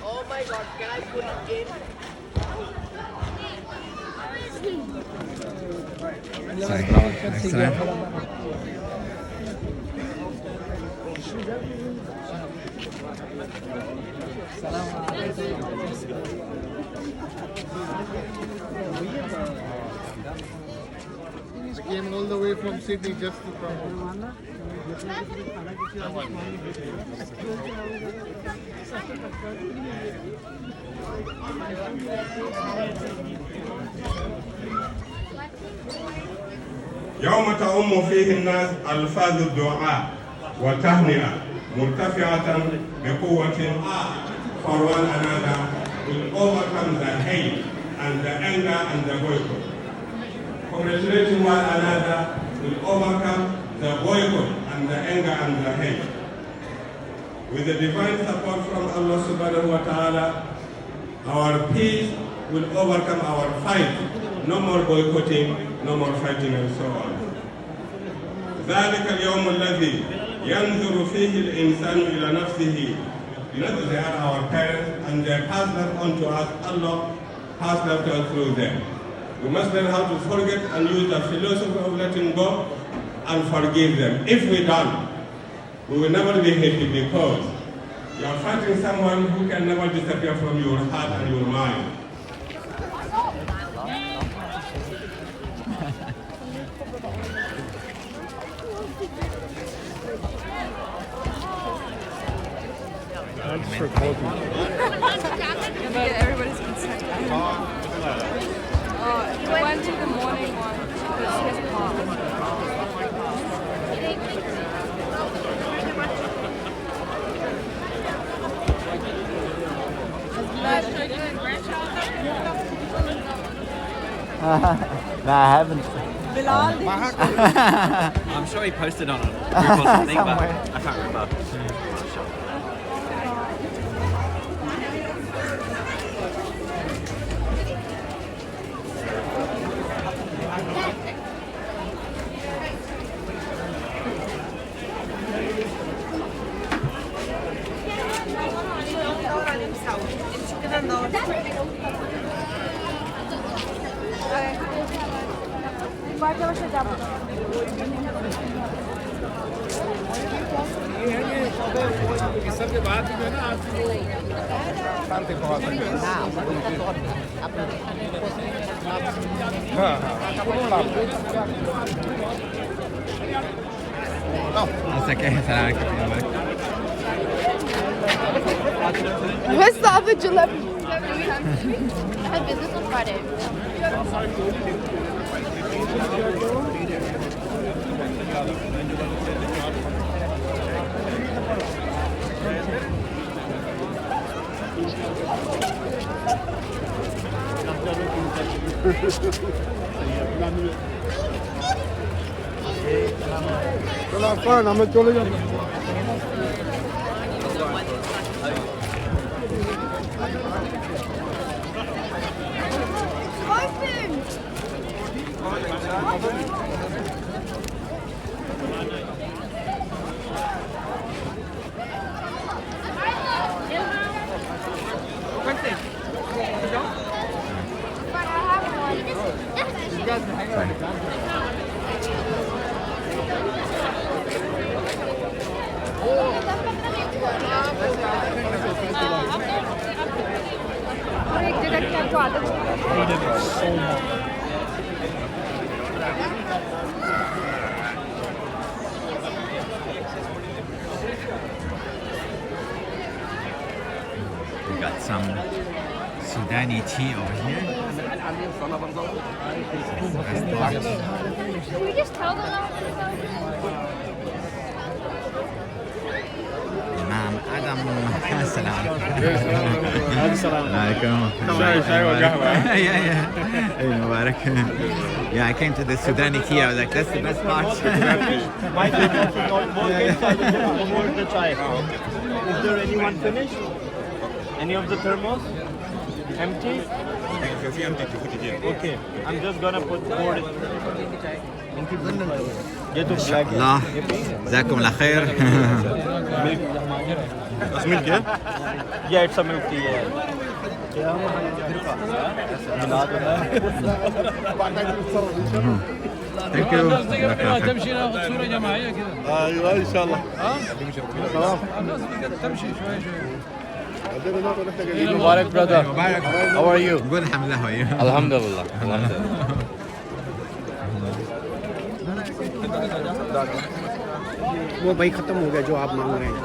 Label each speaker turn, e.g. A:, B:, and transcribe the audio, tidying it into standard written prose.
A: Oh my god, can I put it in?
B: Sorry. Excellent.
C: I came all the way from Sydney just to come.
D: يوم تؤم فيه الناس ألفاظ الدعاء والتهنئة مرتفعة بقوة for one another will overcome the hate and the anger and the boycott. Congratulating one another will overcome the boycott and the anger and the hate. With the divine support from Allah subhanahu wa ta'ala, our peace will overcome our fight. No more boycotting, no more fighting and so on. ذلك اليوم الذي ينظر فيه الإنسان إلى نفسه. You know that they are our parents and they pass them on to us. Allah pass them to us through them. We must learn how to forget and use the philosophy of letting go and forgive them. If we don't, we will never be happy because you are fighting someone who can never disappear from your heart and your mind.
E: Everybody's consent. He went to the morning one because he has a
B: No, I haven't.
F: I'm sure he posted on a group or something, but I can't remember.
C: सबके बाद में ना आज शांति बहुत है हाँ
B: That's okay.
E: Where's the other jalebi? I had business on Friday.
C: चलो अपन हमें चले जाओ
E: और एक जगह क्या तो आदत
B: Sudani tea over here.
E: Should we just tell them that?
B: Imam Adam. Salam.
C: شاي وقهوة.
B: Yeah. Hey, Mubarak. Yeah, I came to the Sudani tea. I was like, that's the best part.
G: My favorite is not more more the chai. Is there anyone finished? Any of the thermos? Empty? Okay. I'm just gonna put more in.
B: الله جزاكم الله خير.
G: It's milk, yeah? Yeah, it's a milk tea.
B: Thank you.
C: تمشي ناخذ صورة جماعية كذا.
G: ايوه ان شاء الله.
C: الناس تمشي شوي شوي.
A: Mubarak, brother. How are you?
B: Good, alhamdulillah. How are you?
A: Alhamdulillah.
H: वो भाई खत्म हो गया जो आप मांग रहे हैं